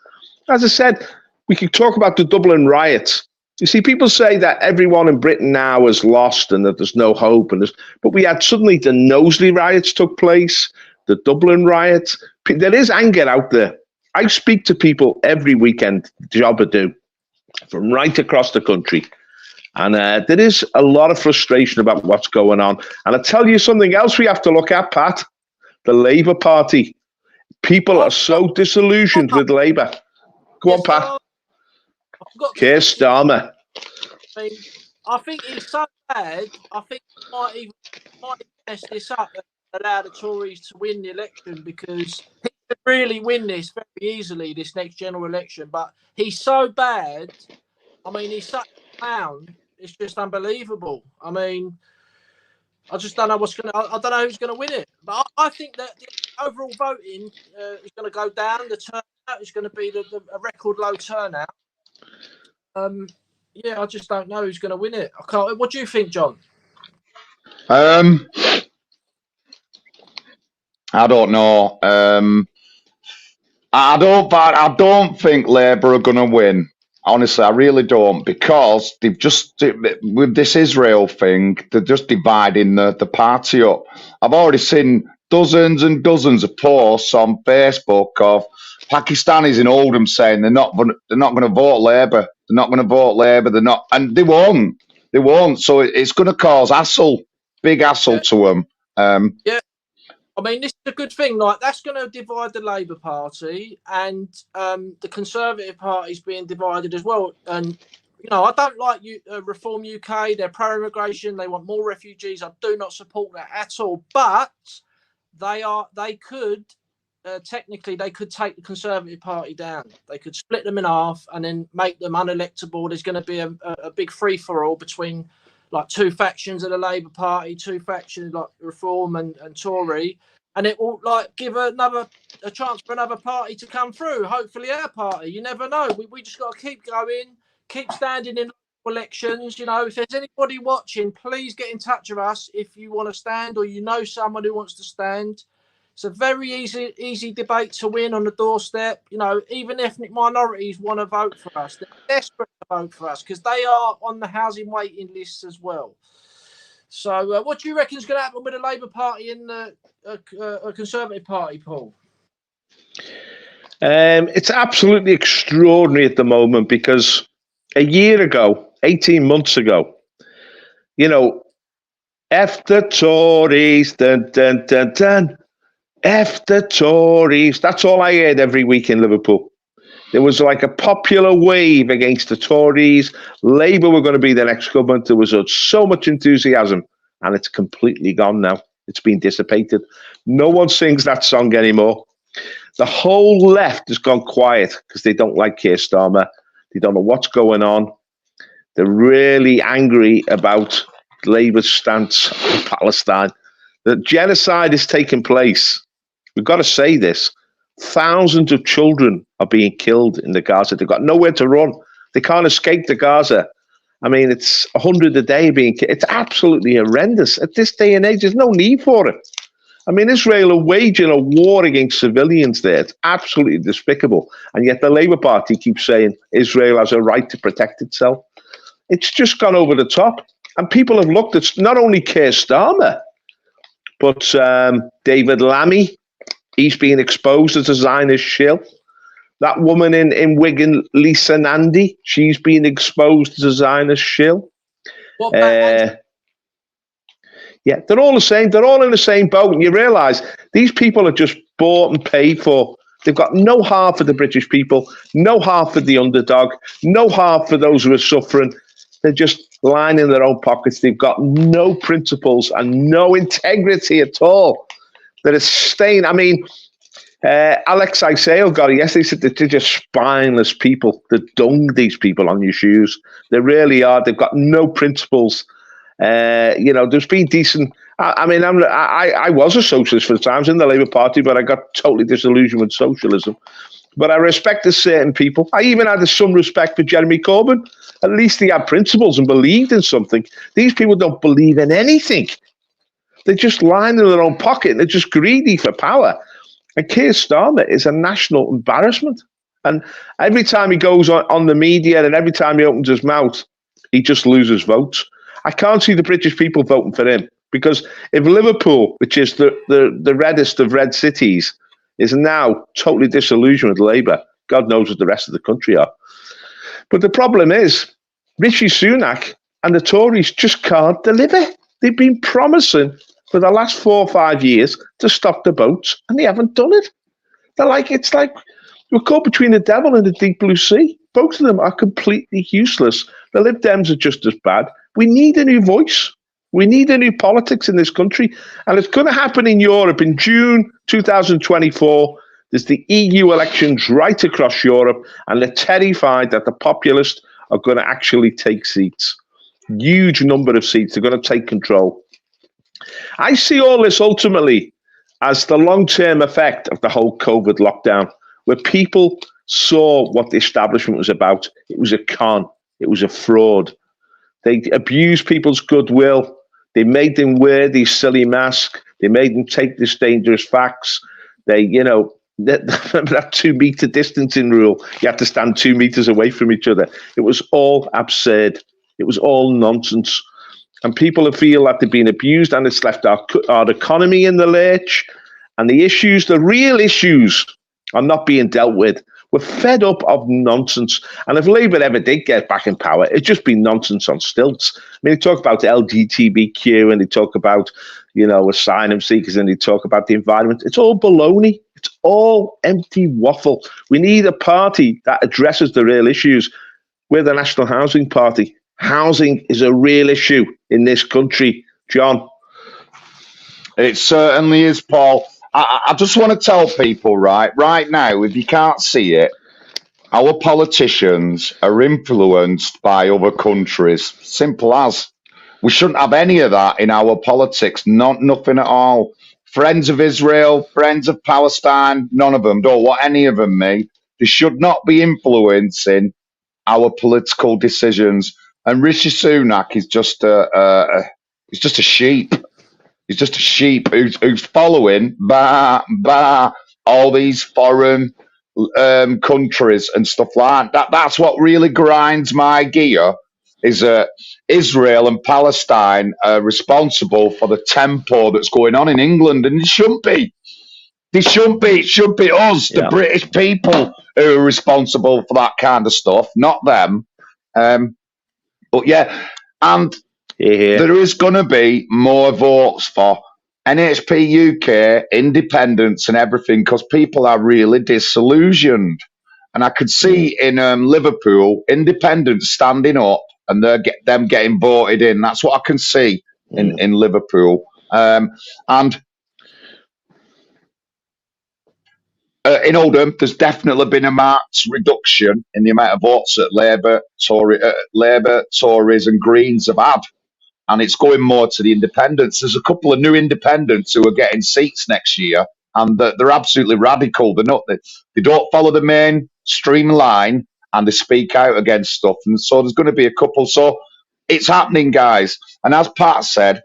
As I said, we could talk about the Dublin riots. You see, people say that everyone in Britain now is lost and that there's no hope. But we had suddenly the Knowsley riots took place, the Dublin riots. There is anger out there. I speak to people every weekend, the job I do, from right across the country. And there is a lot of frustration about what's going on. And I tell you something else we have to look at, Pat, the Labour Party. People are so disillusioned with Labour. Go on, Pat. Keir Starmer. I think he's so bad, I think he might mess this up and allow the Tories to win the election, because he could really win this very easily, this next general election. But he's so bad. I mean, he's such a clown. It's just unbelievable. I mean, I just don't know I don't know who's going to win it. But I think that the overall voting is going to go down. The turnout is going to be a record low turnout. Yeah, I just don't know who's going to win it. I can't. What do you think, John? I don't know. I don't think Labour are going to win. Honestly, I really don't, because they've just, with this Israel thing, they're just dividing the party up. I've already seen dozens and dozens of posts on Facebook of Pakistanis in Oldham saying they're not going to vote Labour. They're not going to vote Labour. They're not, and they won't. They won't. So it's going to cause hassle, big hassle to them. Yeah. I mean, this is a good thing. Like, that's going to divide the Labour Party, and the Conservative Party's being divided as well. And you know, I don't like Reform UK. They're pro-immigration. They want more refugees. I do not support that at all. But they could technically they could take the Conservative Party down. They could split them in half and then make them unelectable. There's going to be a big free-for-all between like two factions of the Labour Party, two factions like Reform and Tory, and it will like give a chance for another party to come through. Hopefully our party. You never know. We just got to keep going, keep standing in elections. You know, if there's anybody watching, please get in touch with us if you want to stand or you know someone who wants to stand. It's a very easy debate to win on the doorstep. You know, even ethnic minorities want to vote for us. They're desperate to vote for us because they are on the housing waiting lists as well. So what do you reckon is going to happen with the Labour Party and the Conservative Party, Paul? It's absolutely extraordinary at the moment, because a year ago, 18 months ago, you know, F the Tories, dun, dun, dun, dun. F the Tories. That's all I heard every week in Liverpool. There was like a popular wave against the Tories. Labour were going to be the next government. There was so much enthusiasm, and it's completely gone now. It's been dissipated. No one sings that song anymore. The whole left has gone quiet because they don't like Keir Starmer. They don't know what's going on. They're really angry about Labour's stance on Palestine. The genocide is taking place. We've got to say this. Thousands of children are being killed in the Gaza. They've got nowhere to run. They can't escape the Gaza. I mean, it's 100 a day being killed. It's absolutely horrendous. At this day and age, there's no need for it. I mean, Israel are waging a war against civilians there. It's absolutely despicable. And yet the Labour Party keeps saying Israel has a right to protect itself. It's just gone over the top. And people have looked at not only Keir Starmer, but David Lammy. He's been exposed as a Zionist shill. That woman in Wigan, Lisa Nandy, she's been exposed as a Zionist shill. What about Yeah, they're all the same. They're all in the same boat. And you realise these people are just bought and paid for. They've got no heart for the British people, no heart for the underdog, no heart for those who are suffering. They're just lining their own pockets. They've got no principles and no integrity at all. That is staying. I mean, Alex Isao got it yesterday. He said that they're just spineless people. They dung these people on your shoes. They really are. They've got no principles. There's been decent. I was a socialist for the times in the Labour Party, but I got totally disillusioned with socialism. But I respected certain people. I even had some respect for Jeremy Corbyn. At least he had principles and believed in something. These people don't believe in anything. They're just lying in their own pocket and they're just greedy for power. And Keir Starmer is a national embarrassment. And every time he goes on the media and every time he opens his mouth, he just loses votes. I can't see the British people voting for him because if Liverpool, which is the reddest of red cities, is now totally disillusioned with Labour, God knows what the rest of the country are. But the problem is, Rishi Sunak and the Tories just can't deliver. They've been promising for the last 4 or 5 years to stop the boats, and they haven't done it. It's like we're caught between the devil and the deep blue sea. Both of them are completely useless. The Lib Dems are just as bad. We need a new voice. We need a new politics in this country. And it's going to happen in Europe in June 2024. There's the EU elections right across Europe, and they're terrified that the populists are going to actually take seats. Huge number of seats. They're going to take control. I see all this ultimately as the long-term effect of the whole COVID lockdown, where people saw what the establishment was about. It was a con. It was a fraud. They abused people's goodwill. They made them wear these silly masks. They made them take these dangerous facts. That 2 meter distancing rule. You have to stand 2 meters away from each other. It was all absurd. It was all nonsense. And people feel that they've been abused and it's left our economy in the lurch. And the real issues are not being dealt with. We're fed up of nonsense. And if Labour ever did get back in power, it'd just be nonsense on stilts. I mean, they talk about LGBTQ and they talk about, asylum seekers and they talk about the environment. It's all baloney. It's all empty waffle. We need a party that addresses the real issues. We're the National Housing Party. Housing is a real issue in this country, John. It certainly is, Paul. I just want to tell people, right now, if you can't see it, our politicians are influenced by other countries. Simple as. We shouldn't have any of that in our politics. Nothing at all. Friends of Israel, friends of Palestine, none of them. Don't want any of them, mate. They should not be influencing our political decisions. And Rishi Sunak is just he's just a sheep. He's just a sheep who's following all these foreign countries and stuff like that. That's what really grinds my gear. Is Israel and Palestine are responsible for the tempo that's going on in England, and it shouldn't be. They shouldn't be. It should be us, the British people, who are responsible for that kind of stuff, not them. But yeah, and there is going to be more votes for NHPUK, independence and everything, because people are really disillusioned. And I could see in Liverpool, independents standing up and them getting voted in. That's what I can see in Liverpool. And in Oldham, there's definitely been a marked reduction in the amount of votes that Labour, Tories and Greens have had. And it's going more to the independents. There's a couple of new independents who are getting seats next year. and they're absolutely radical. They're not. They don't follow the mainstream line, and they speak out against stuff. And so there's going to be a couple. So it's happening, guys. And as Pat said,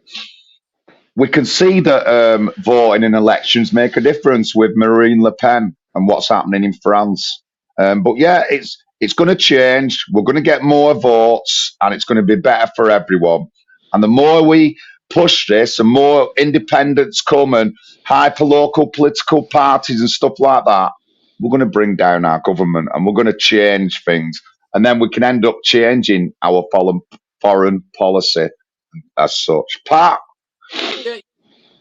we can see that voting in elections make a difference with Marine Le Pen and what's happening in France. But yeah, it's going to change. We're going to get more votes, and it's going to be better for everyone. And the more we push this, the more independents come and hyper-local political parties and stuff like that, we're going to bring down our government and we're going to change things. And then we can end up changing our foreign policy as such. Pat? Yeah,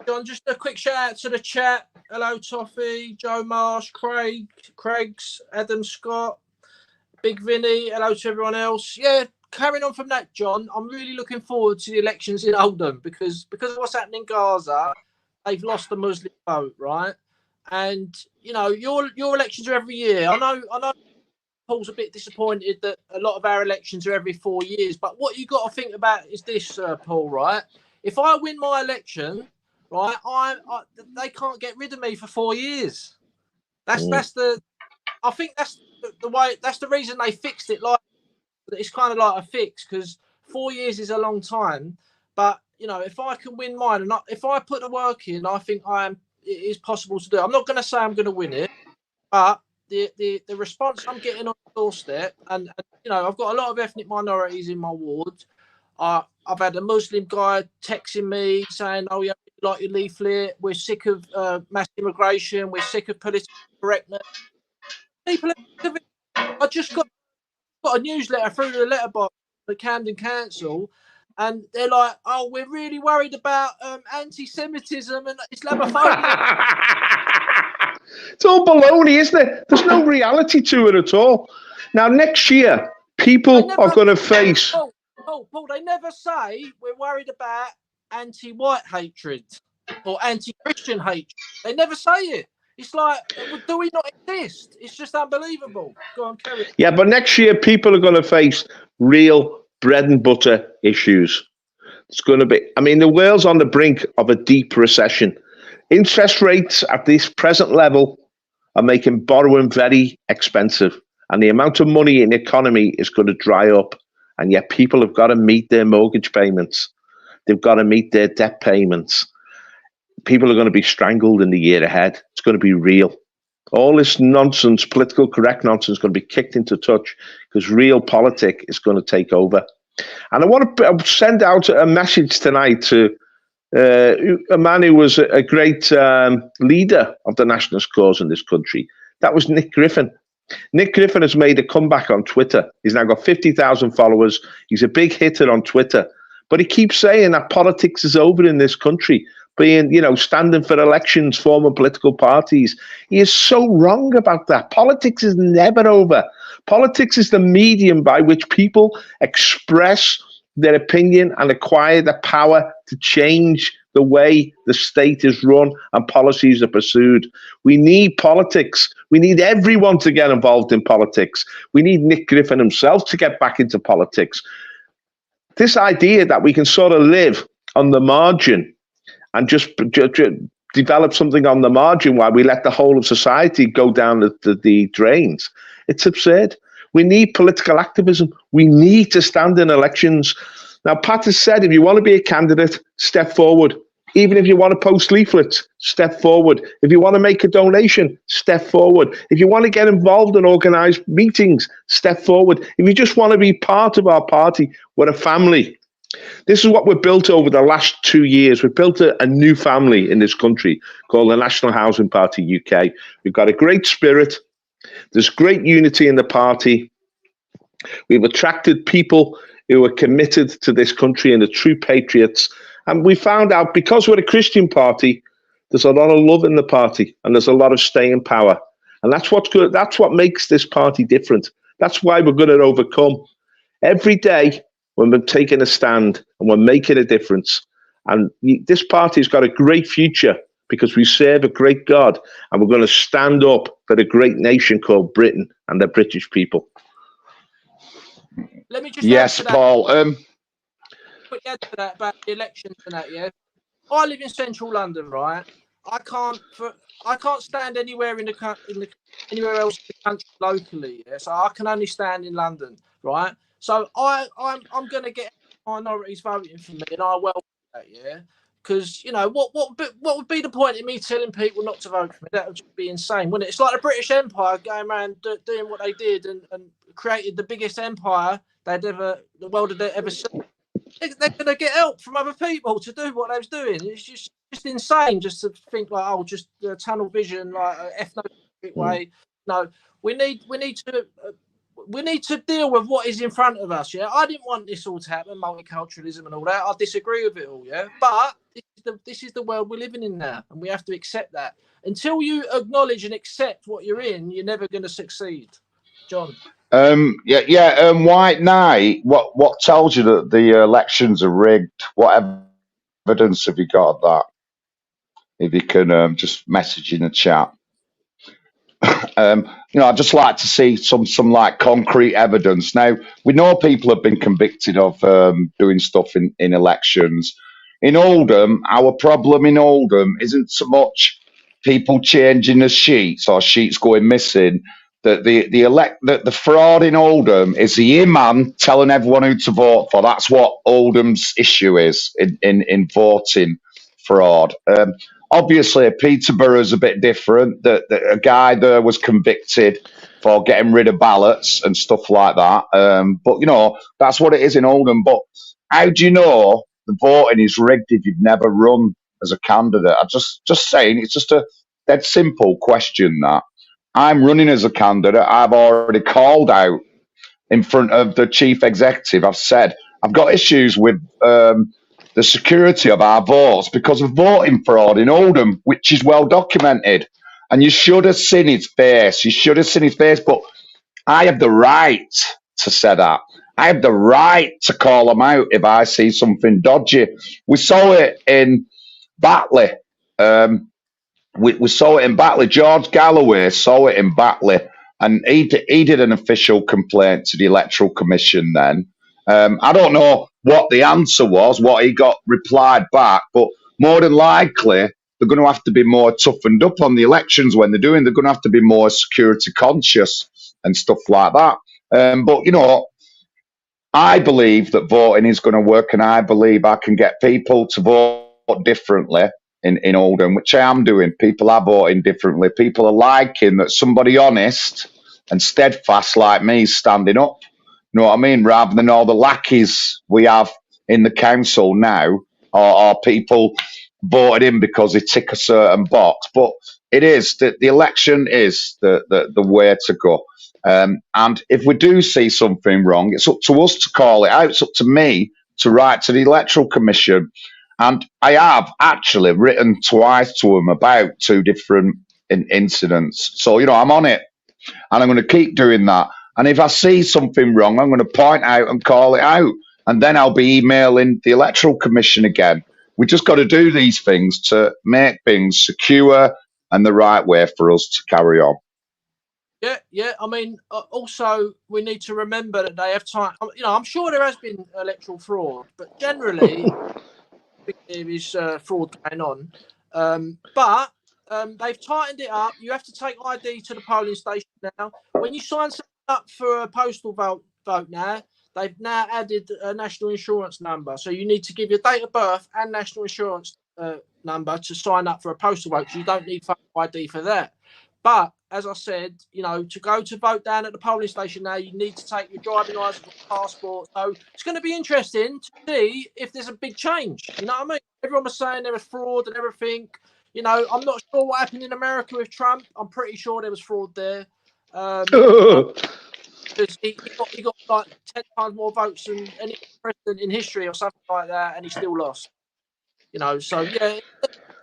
John, just a quick shout out to the chat. Hello, Toffee, Joe Marsh, Craig's, Adam Scott, Big Vinny. Hello to everyone else. Yeah, carrying on from that, John, I'm really looking forward to the elections in Oldham because of what's happening in Gaza, they've lost the Muslim vote, right? And you know, your elections are every year. I know. Paul's a bit disappointed that a lot of our elections are every 4 years, but what you got to think about is this, Paul. Right? If I win my election, right, they can't get rid of me for 4 years. I think that's the way. That's the reason they fixed it. Like it's kind of like a fix because 4 years is a long time. But you know, if I can win mine, and if I put the work in, I think it is possible to do. I'm not going to say I'm going to win it, but the response I'm getting on the doorstep, and you know, I've got a lot of ethnic minorities in my ward. I've had a Muslim guy texting me saying, "Oh yeah, we like your leaflet. We're sick of mass immigration. We're sick of political correctness." People, I just got a newsletter through the letterbox, the Camden Council, and they're like, "Oh, we're really worried about anti-Semitism and Islamophobia." It's all baloney, isn't it? There's no reality to it at all. Now, next year, people are going to face... Paul, they never say we're worried about anti-white hatred or anti-Christian hatred. They never say it. It's like, do we not exist? It's just unbelievable. Go on, carry on. Yeah, but next year, people are going to face real bread and butter issues. It's going to be... I mean, the world's on the brink of a deep recession. Interest rates at this present level are making borrowing very expensive, and the amount of money in the economy is going to dry up, and yet people have got to meet their mortgage payments. They've got to meet their debt payments. People are going to be strangled in the year ahead. It's going to be real. All this nonsense, political correct nonsense, is going to be kicked into touch because real politics is going to take over. And I want to send out a message tonight to a man who was a great leader of the nationalist cause in this country. That was Nick Griffin. Nick Griffin has made a comeback on Twitter. He's now got 50,000 followers. He's a big hitter on Twitter. But he keeps saying that politics is over in this country, being, you know, standing for elections, forming political parties. He is so wrong about that. Politics is never over. Politics is the medium by which people express their opinion and acquire the power to change the way the state is run and policies are pursued. We need politics. We need everyone to get involved in politics. We need Nick Griffin himself to get back into politics. This idea that we can sort of live on the margin and just develop something on the margin while we let the whole of society go down the drains, it's absurd. We need political activism. We need to stand in elections. Now, Pat has said, if you want to be a candidate, step forward. Even if you want to post leaflets, step forward. If you want to make a donation, step forward. If you want to get involved in organised meetings, step forward. If you just want to be part of our party, we're a family. This is what we've built over the last 2 years. We've built a new family in this country called the National Housing Party UK. We've got a great spirit. There's great unity in the party. We've attracted people who are committed to this country and the true patriots. And we found out, because we're a Christian party, there's a lot of love in the party and there's a lot of staying power. And that's what's good. That's what makes this party different. That's why we're going to overcome. Every day when we're taking a stand and we're making a difference. And this party's got a great future because we serve a great God, and we're going to stand up for the great nation called Britain and the British people. Let me just yes, Paul. Quick add to that about the elections and that. Yeah, I live in central London, right? I can't stand anywhere anywhere else in the country locally. Yeah? So I can only stand in London, right? So I'm going to get minorities voting for me, and I welcome that. Yeah. Because what would be the point in me telling people not to vote for me? That would just be insane, wouldn't it? It's like the British Empire going around doing what they did and created the biggest empire the world had ever seen. They're going to get help from other people to do what they was doing. It's just insane just to think like, oh, just tunnel vision, like ethnocentric way. No, we need to deal with what is in front of us. Yeah, I didn't want this all to happen, multiculturalism and all that. I disagree with it all. Yeah, but this is the world we're living in now, and we have to accept that. Until you acknowledge and accept what you're in, you're never going to succeed, John. White Knight. What tells you that the elections are rigged? What evidence have you got of that? If you can just message in the chat. I'd just like to see some like concrete evidence. Now, we know people have been convicted of doing stuff in elections. In Oldham, our problem in Oldham isn't so much people changing the sheets or sheets going missing. The fraud in Oldham is the imam telling everyone who to vote for. That's what Oldham's issue is in voting fraud. Obviously, Peterborough's a bit different. A guy there was convicted for getting rid of ballots and stuff like that. But that's what it is in Oldham. But how do you know the voting is rigged if you've never run as a candidate? I'm just saying, it's just a dead simple question that. I'm running as a candidate. I've already called out in front of the chief executive. I've said I've got issues with the security of our votes because of voting fraud in Oldham, which is well documented. And you should have seen his face. You should have seen his face. But I have the right to say that. I have the right to call them out if I see something dodgy. We saw it in Batley. We saw it in Batley. George Galloway saw it in Batley, and he did an official complaint to the Electoral Commission then. I don't know what the answer was, what he got replied back, but more than likely, they're going to have to be more toughened up on the elections when they're doing. They're going to have to be more security conscious and stuff like that. But I believe that voting is going to work, and I believe I can get people to vote differently in Oldham, which I am doing. People are voting differently. People are liking that somebody honest and steadfast like me is standing up. You know what I mean? Rather than all the lackeys we have in the council now, or people voted in because they tick a certain box. But it is the election is the way to go. And if we do see something wrong, it's up to us to call it out. It's up to me to write to the Electoral Commission. And I have actually written twice to them about two different incidents. So, I'm on it. And I'm going to keep doing that. And if I see something wrong, I'm going to point out and call it out. And then I'll be emailing the Electoral Commission again. We just got to do these things to make things secure and the right way for us to carry on. Yeah. I mean, also, we need to remember that they have time. I'm sure there has been electoral fraud, but generally, there is fraud going on. But they've tightened it up. You have to take ID to the polling station now. When you sign something up for a postal vote now, they've now added a national insurance number. So you need to give your date of birth and national insurance number to sign up for a postal vote. So you don't need photo ID for that. But as I said, to go to vote down at the polling station now, you need to take your driving license or passport. So it's going to be interesting to see if there's a big change. You know what I mean? Everyone was saying there was fraud and everything. I'm not sure what happened in America with Trump. I'm pretty sure there was fraud there. Because he got like 10 times more votes than any president in history or something like that, and he still lost. So yeah,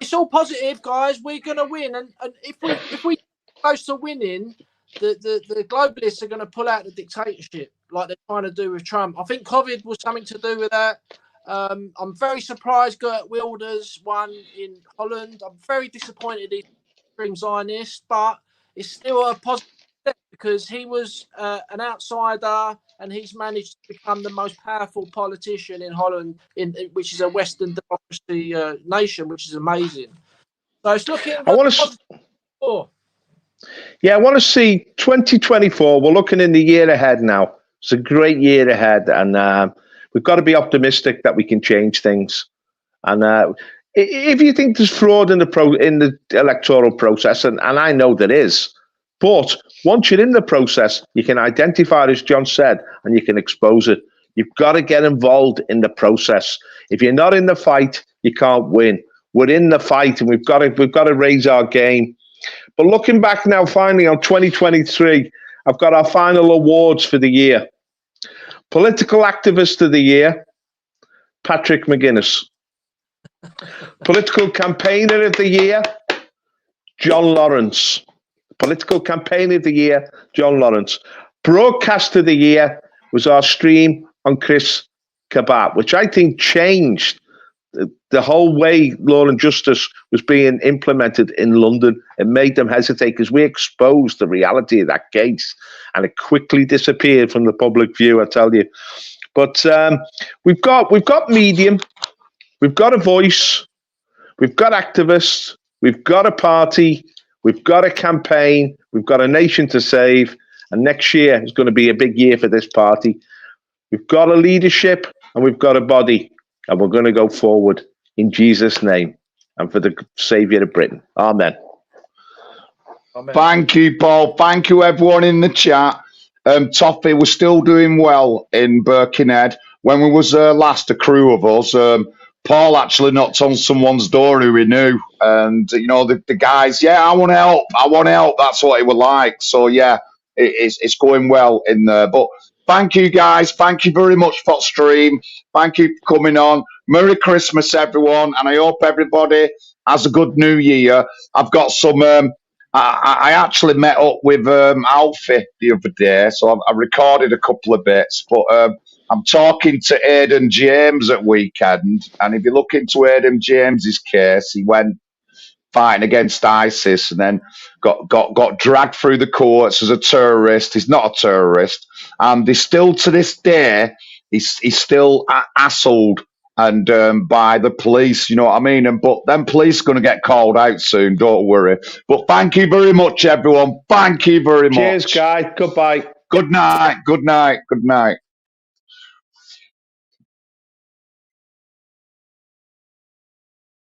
it's all positive, guys. We're gonna win, and if we close to winning, the globalists are going to pull out the dictatorship like they're trying to do with Trump. I think COVID was something to do with that. I'm very surprised Geert Wilders won in Holland. I'm very disappointed he's extreme Zionist, but it's still a positive step because he was an outsider and he's managed to become the most powerful politician in Holland, which is a Western democracy nation, which is amazing. So it's looking I want to. oh, Yeah, I want to see 2024. We're looking in the year ahead now. It's a great year ahead, and we've got to be optimistic that we can change things. And if you think there's fraud in the electoral process, and I know there is, but once you're in the process, you can identify it, as John said, and you can expose it. You've got to get involved in the process. If you're not in the fight, you can't win. We're in the fight, and we've got to raise our game. But looking back now, finally on 2023, I've got our final awards for the year. Political Activist of the Year, Patrick McGinnis. Political Campaigner of the Year, John Lawrence. Political Campaigner of the Year, John Lawrence. Broadcast of the Year was our stream on Chris Kebab, which I think changed the whole way Law and Justice was being implemented in London. It made them hesitate because we exposed the reality of that case, and it quickly disappeared from the public view, I tell you. But we've got Medium, we've got a voice, we've got activists, we've got a party, we've got a campaign, we've got a nation to save, and next year is going to be a big year for this party. We've got a leadership and we've got a body, and we're going to go forward in Jesus' name and for the Saviour of Britain. Amen. Amen. Thank you, Paul. Thank you, everyone in the chat. Toffee, we're still doing well in Birkenhead. When we was last, a crew of us, Paul actually knocked on someone's door who we knew. And, you know, the guys, yeah, I want to help. I want to help. That's what it was like. So, yeah, it's going well in there. But thank you, guys. Thank you very much for the stream. Thank you for coming on. Merry Christmas, everyone. And I hope everybody has a good New Year. I've got some... I actually met up with Alfie the other day, so I recorded a couple of bits. But I'm talking to Aidan James at weekend, and if you look into Aidan James's case, he went fighting against ISIS and then got dragged through the courts as a terrorist. He's not a terrorist, and he's still to this day he's still hassled and by the police, you know what I mean? But them police are going to get called out soon, don't worry. But thank you very much, everyone. Thank you very much. Cheers, Guy. Goodbye. Good night. Good night. Good night.